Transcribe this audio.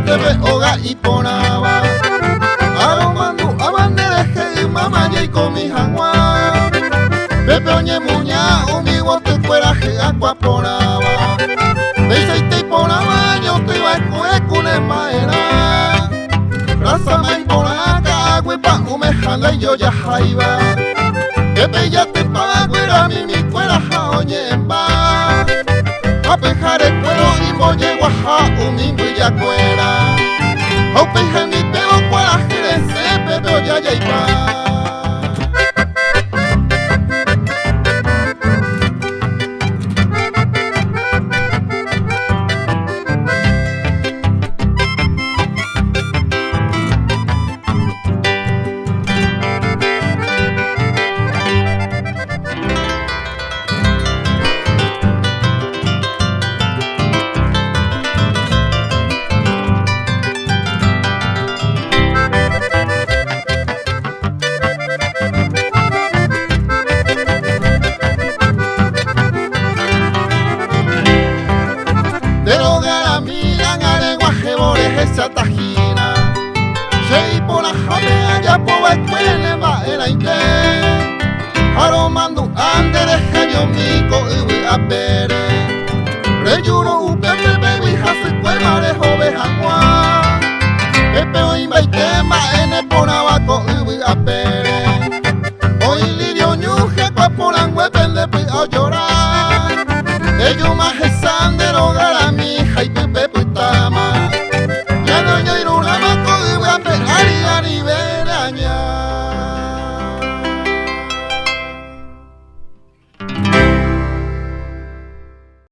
tebe oga y ponaba. Aromando abandereje y mamá y con mi jangua. Pepe oñe muña umi wote cueraje agua ponaba. Veisa y te ponaba yo te iba a coger con el maera. Raza mai ponaca agüepa umejala y yo ya jaiba. Pepe ya te paga cuera mi cuera ja oñe en ba. A pejar el cuero y molle guaja umi ya cuera. A pejar mi pelo cuera jerese pepe oya ya iba. Esa tajina, sei por la jamea ya po escuela va era inte. Aromando andere genio mico y a pere. Reyuro u pepe baby hace cueva de jove jangua. Pepe o imba y quema en el ponabaco y a pere.